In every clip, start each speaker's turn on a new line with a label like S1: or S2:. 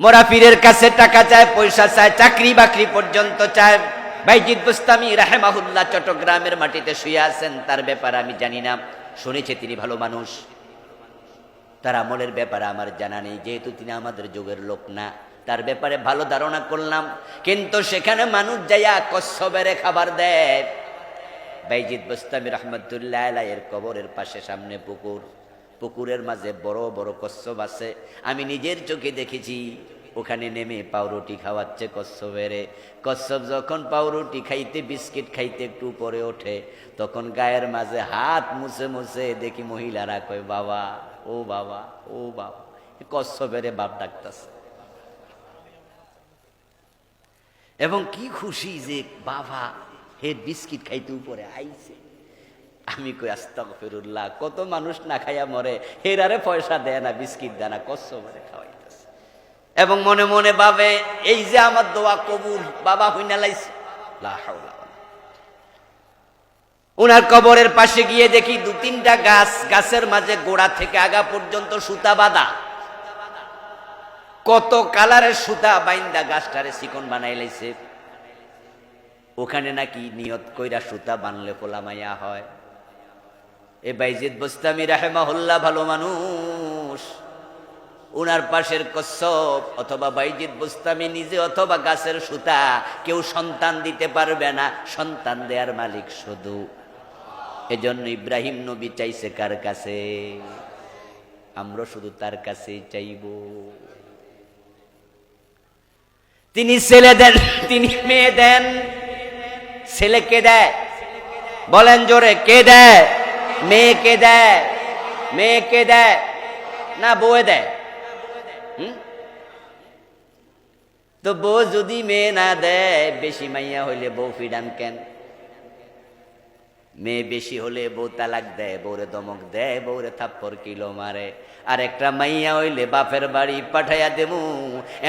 S1: মোরা পীরের কাছে টাকা চায়, পয়সা চায়, চাকরি বাকরি পর্যন্ত চায়। বাইজিদ বুস্তামি রাহেমাহুল্লাহ চট্টগ্রামের মাটিতে শুয়ে আছেন, তার ব্যাপারে আমি জানি না, শুনেছি তিনি ভালো মানুষ, তার আমলের ব্যাপারে আমার জানা নেই, যেহেতু তিনি আমাদের যুগের লোক না, তার ব্যাপারে ভালো ধারণা করলাম। কিন্তু সেখানে মানুষ যাইয়া কচ্ছপের খাবার দেয়। বাইজিদ বুস্তামি রহমতুল্লাহ আলাইহির কবরের পাশে সামনে পুকুর, পুকুরের মাঝে বড় বড় কচ্ছপ আছে, আমি নিজের চোখে দেখেছি। ওখানে নেমে পাউরুটি খাওয়াচ্ছে কচ্ছপেরে। কচ্ছপ যখন পাউরুটি খাইতে, বিস্কিট খাইতে একটু উপরে ওঠে, তখন গায়ের মাঝে হাত মুছে মুছে দেখি মহিলারা কয়, বাবা ও বাবা ও বাবা, কচ্ছপেরে বাপ ডাকতেছে। এবং কি খুশি যে বাবা হে বিস্কিট খাইতে উপরে আইছে। আমি কই আস্তাগফিরুল্লাহ, কত মানুষ না খাইয়া মরে, হেরারে পয়সা দেয় না, বিস্কিট দেয় না, কচ্ছপেরে খাওয়াইতেছে। এবং মনে মনে ভাবে, এই যে আমার দোয়া কবুল, বাবা হইনা লাইছে। লা হাওলা। উনার কবরের পাশে গিয়ে দেখি দু তিনটা গাছ, গাছের মাঝে গোড়া থেকে আগা পর্যন্ত সুতা বাঁধা, কত কালারের সুতা বাইন্দা গাছটারে চিকন বানাই লাইছে। ওখানে নাকি নিয়ত কইরা সুতা বানলে পোলামাইয়া হয়। এ বাইজিদ বুস্তামি রাহেমাহুল্লাহ ভালো মানুষ, উনার পাশের কচ্ছপ অথবা বাইজিদ বুস্তামি নিজে অথবা গাছের সুতা কেউ সন্তান দিতে পারবে না, সন্তান দেয়ার মালিক শুধু। এজন্য ইব্রাহিম নবী চাইছে কার কাছে? আমরা শুধু তার কাছেই চাইব। তিনি ছেলে দেন, তিনি মেয়ে দেন। ছেলে কে দেয় বলেন জোরে, কে দেয়? মেয়ে কে দেয়? মেয়ে কে দেয়? না বউয়ে দেয়? তো বউ যদি মেয়ে না দেয়, বেশি মাইয়া হইলে বউ ফিডান কেন? মেয়ে বেশি হলে বউ তালাক দেয়, বউরে দমক দেয়, বউরে থাপ্পড় কিলো মারে। আর একটা মাইয়া হইলে বাপের বাড়ি পাঠাইয়া দেবো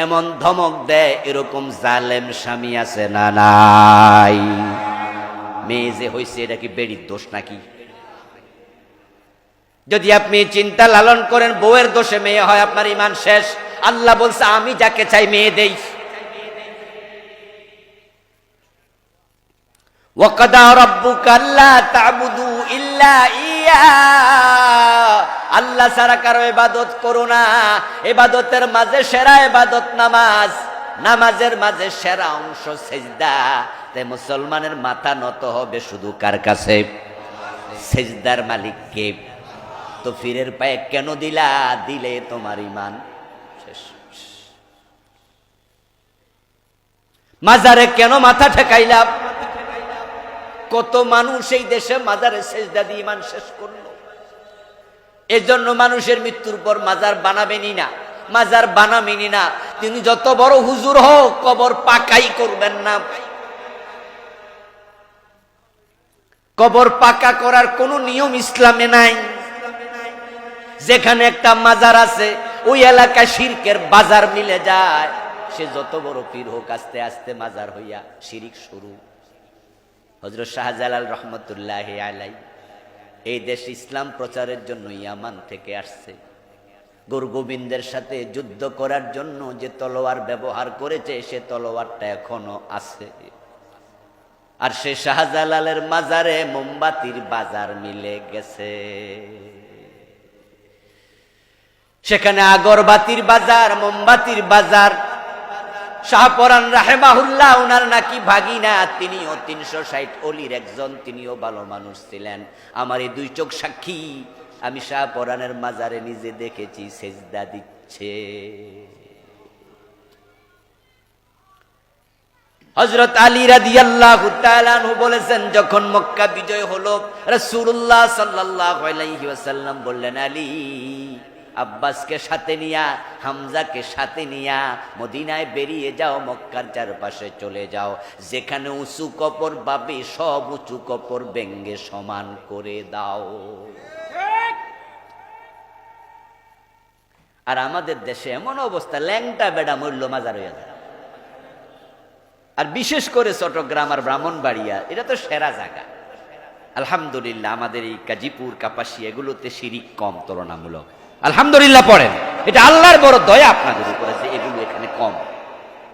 S1: এমন ধমক দেয়। এরকম জালেম স্বামী আছে না নাই? মেয়ে যে হইছে এটা কি বেড়ির দোষ নাকি? যদি আপনি চিন্তা লালন করেন বউয়ের দোষে মেয়ে হয়, আপনার ঈমান শেষ। আল্লাহ বলছে আমি যাকে চাই মেয়ে দেই। ওয়াকাদা রাব্বুকা আল্লা তা'বুদু ইল্লা ইয়া, আল্লাহ ছাড়া কারো ইবাদত করো না। ইবাদতের মাঝে সেরা ইবাদত নামাজ, নামাজের মাঝে সেরা অংশ সিজদা। তাই মুসলমানের মাথা নত হবে শুধু কার কাছে? সিজদার মালিক কে? তো ফিরের পায়ে কেন দিলা? দিলে তোমার ঈমান শেষ। মাজারে কেন মাথা ঠেকাইলা? কত মানুষ এই দেশে মাজারে সিজদা দিয়ে ঈমান শেষ করলো। এজন্য মানুষের মৃত্যুর পর মাজার বানাবেনই না, মাজার বানাবেনই না। তিনি যত বড় হুজুর হোক, কবর পাকাই করবেন না। কবর পাকা করার কোন নিয়ম ইসলামে নাই। যেখানে একটা মাজার আছে ওই এলাকা শিরকের বাজার মিলে যায়। সে যত বড় পীর হোক, আস্তে আস্তে মাজার হইয়া শিরিক শুরু। হযরত শাহজালাল রহমতুল্লাহি আলাইহি এই দেশ ইসলাম প্রচারের জন্য ইয়ামান থেকে আসছে। গুরু গোবিন্দের সাথে যুদ্ধ করার জন্য যে তলোয়ার ব্যবহার করেছে, সে তলোয়ারটা এখনো আছে। আর সে শাহজালালের মাজারে মোমবাতির বাজার মিলে গেছে। সেখানে আগরবাতির বাজার, মোমবাতির বাজার। শাহপরান রাহেমাহুল্লাহ ওনার নাকি ভাগিনা, তিনিও 360 অলির একজন, তিনিও ভালো মানুষ ছিলেন। আমার এই দুই চোখ সাক্ষী। আমি শাহপরানের মাজারে নিজে দেখেছি সেজদা দিচ্ছে। হযরত আলী রাদিয়াল্লাহু তাআলা আনহু বলেছেন, যখন মক্কা বিজয় হলো, রাসূলুল্লাহ সাল্লাল্লাহু আলাইহি ওয়াসাল্লাম বললেন, আলী আব্বাসকে সাথে নিয়া, হামজাকে সাথে নিয়া মদিনায় বেরিয়ে যাও, মক্কার চারপাশে চলে যাও। যেখানে উঁচু কবর পাবে সব উঁচু কবর ভেঙে সমান করে দাও। আর আমাদের দেশে এমন অবস্থা, ল্যাংটা বেড়া মূল্য মাজার হইয়া যায়। আর বিশেষ করে চট্টগ্রাম আর ব্রাহ্মণবাড়িয়া, এটা তো সেরা জায়গা। আলহামদুলিল্লাহ আমাদের এই গাজীপুর, কাপাসিয়া এগুলোতে শিরিক কম তুলনামূলক। আলহামদুলিল্লাহ পড়েন, এটা আল্লাহর বড় দয়া আপনাদের উপরে যে এগুলো এখানে কম।